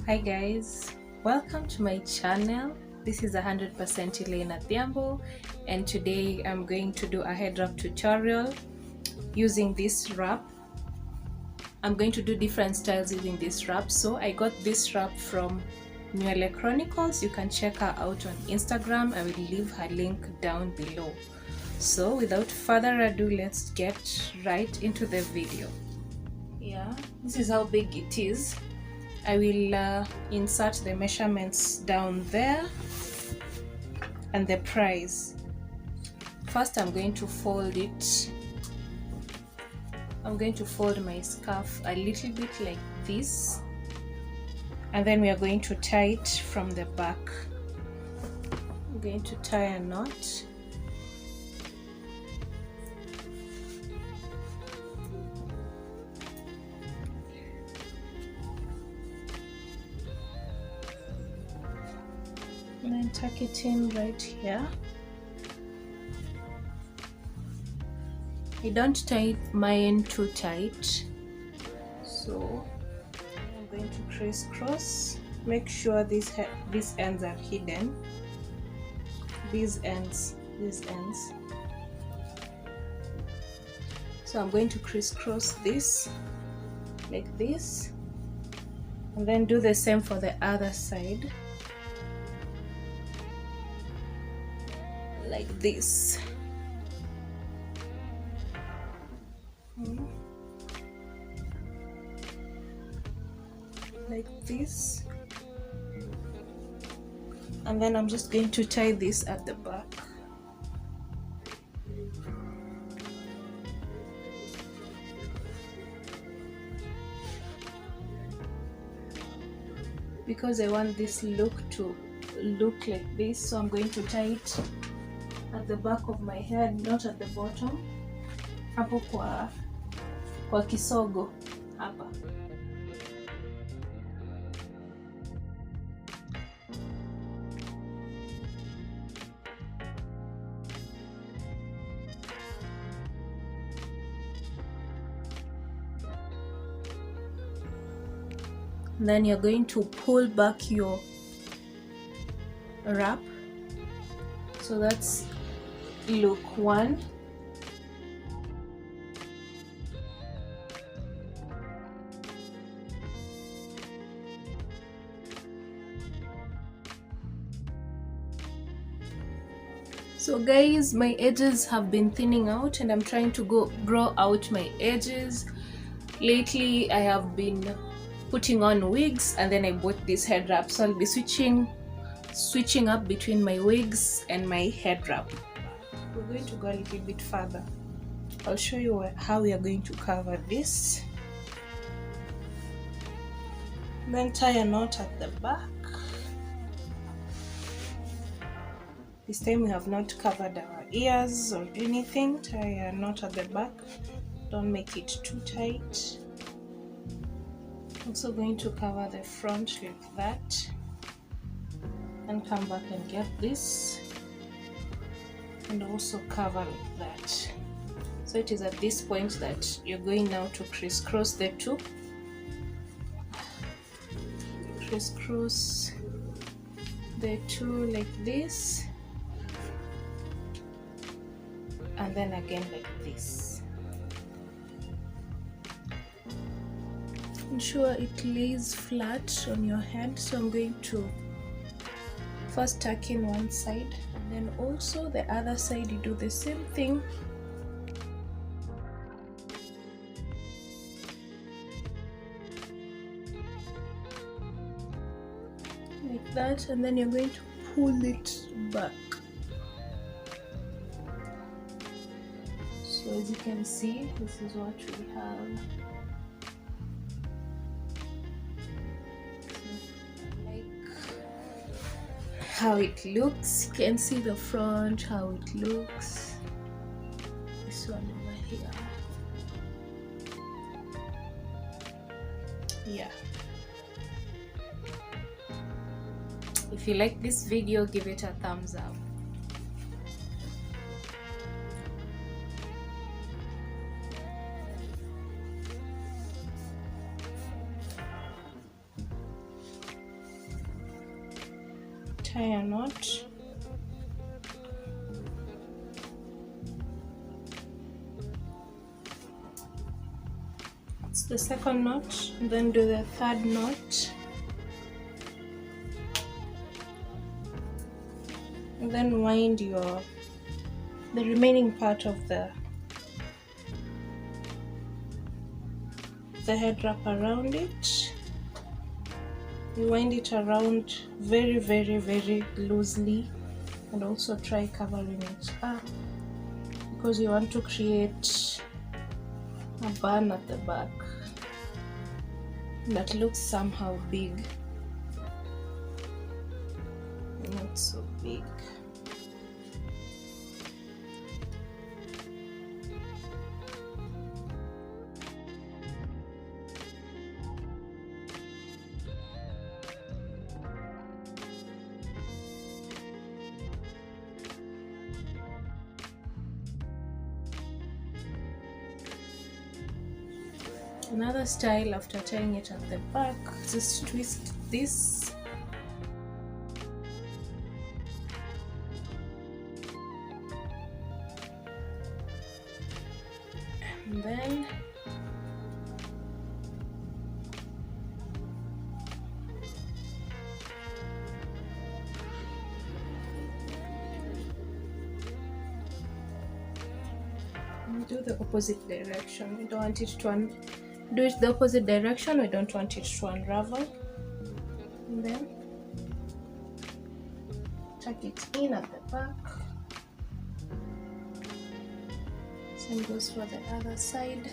Hi guys, welcome to my channel. This is 100% Elena Thiambo, and today I'm going to do a head wrap tutorial using this wrap. I'm going to do different styles using this wrap. So I got this wrap from Nywele Chronicles. You can check her out on Instagram. I will leave her link down below. So without further ado, let's get right into the video. Yeah, this is how big it is. I will insert the measurements down there and the price. First, I'm going to fold it. I'm going to fold my scarf a little bit like this, and then we are going to tie it from the back. I'm going to tie a knot. And then tuck it in right here. I don't tie mine too tight, so I'm going to crisscross. Make sure these ends are hidden. These ends. So I'm going to crisscross this like this, and then do the same for the other side. Like this. Like this. And then I'm just going to tie this at the back. Because I want this look to look like this, so I'm going to tie it at the back of my head, not at the bottom. Hapo kwa kisogo hapa. And then you're going to pull back your wrap. So that's look one. So guys, my edges have been thinning out and I'm trying to grow out my edges. Lately I have been putting on wigs, and then I bought this head wrap, so I'll be switching up between my wigs and my head wrap. We're going to go a little bit further. I'll show you how we are going to cover this. And then tie a knot at the back. This time we have not covered our ears or anything. Tie a knot at the back. Don't make it too tight. Also going to cover the front like that, and come back and get this, and also cover like that. So it is at this point that you're going now to crisscross the two. Crisscross the two like this, and then again like this. Ensure it lays flat on your head, so I'm going to first tuck in one side, and then also the other side you do the same thing. Like that, and then you're going to pull it back. So as you can see, this is what we have. How it looks, you can see the front, how it looks. This one over here. Yeah. If you like this video, give it a thumbs up. tie a knot. It's the second knot, and then do the third knot, and then wind the remaining part of the head wrap around it. You wind it around very, very, very loosely, and also try covering it up because you want to create a bun at the back that looks somehow big, not so big. Another style after tying it at the back, just twist this and then do the opposite direction. We don't want it to do it the opposite direction. We don't want it to unravel. And then tuck it in at the back. Same goes for the other side.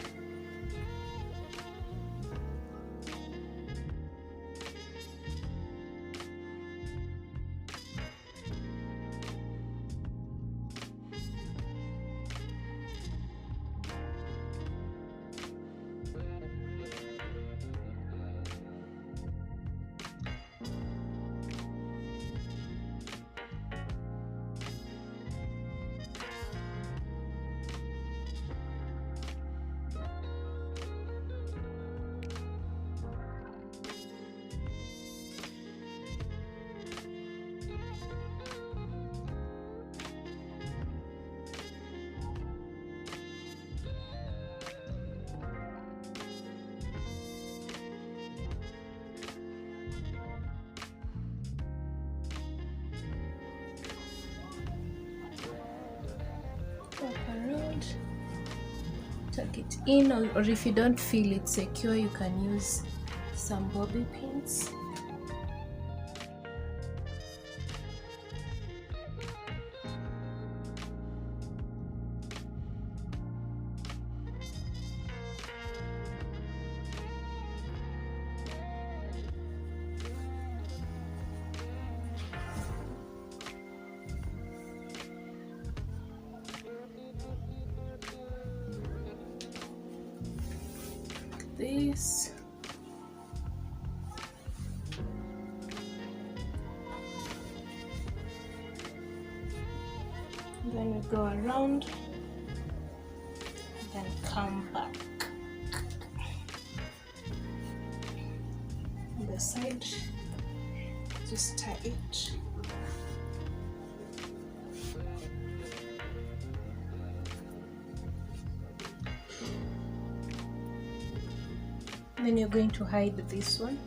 Wrap around, tuck it in, or if you don't feel it secure, you can use some bobby pins. This then we go around, then come back on the side, just tie it. Then you're going to hide this one.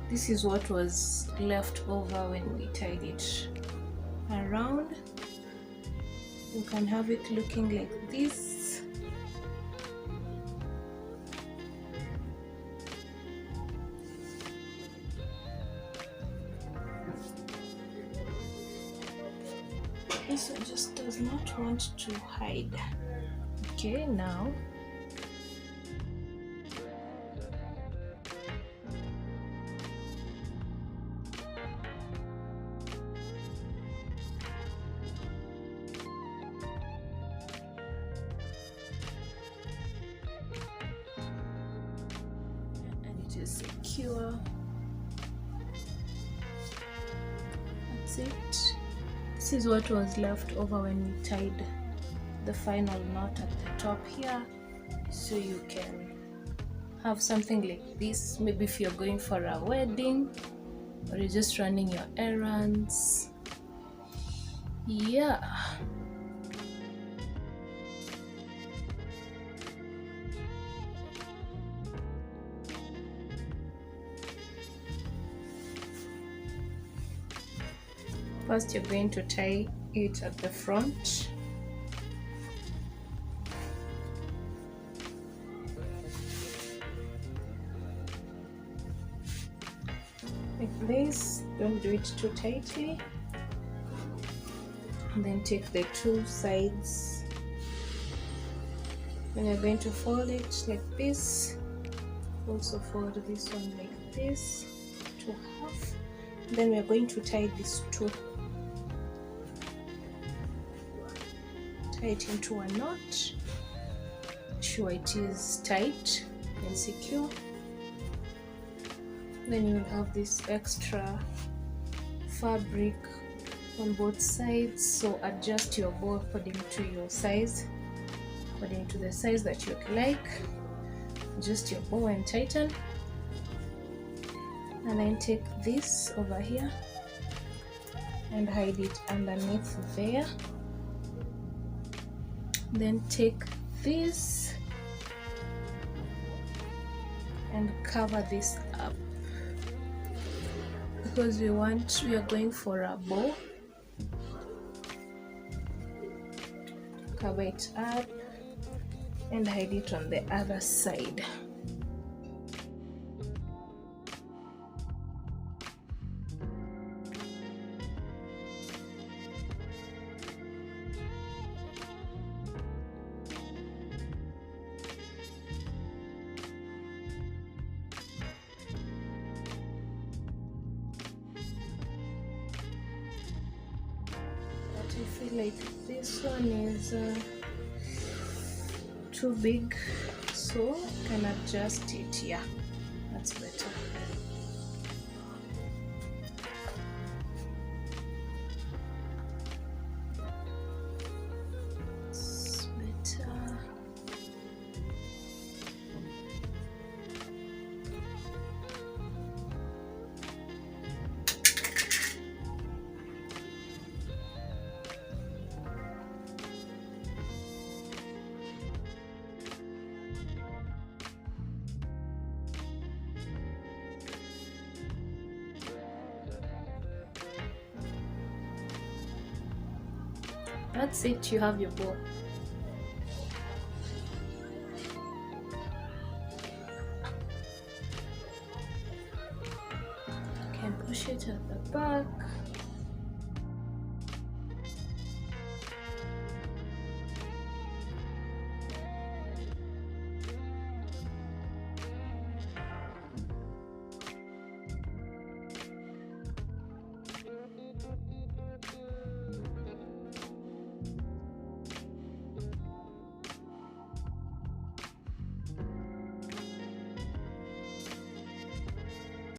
This is what was left over when we tied it around. You can have it looking like this. This one just does not want to hide. Okay, now and it is secure. That's it. This is what was left over when we tied the final knot at the top here, so you can have something like this, maybe if you're going for a wedding or you're just running your errands. Yeah. First, you're going to tie it at the front. Like this, don't do it too tightly. And then take the two sides. Then you're going to fold it like this. Also fold this one like this to half. Then we're going to tie these two. Tie it into a knot. Sure it is tight and secure. Then you will have this extra fabric on both sides, so adjust your bow according to your size, according to the size that you like. Adjust your bow and tighten, and then take this over here and hide it underneath there. Then take this and cover this up, because we are going for a bow. Cover it up and hide it on the other side. I feel like this one is too big, so I can adjust it. Yeah, that's better. It's better. That's it, you have your bow.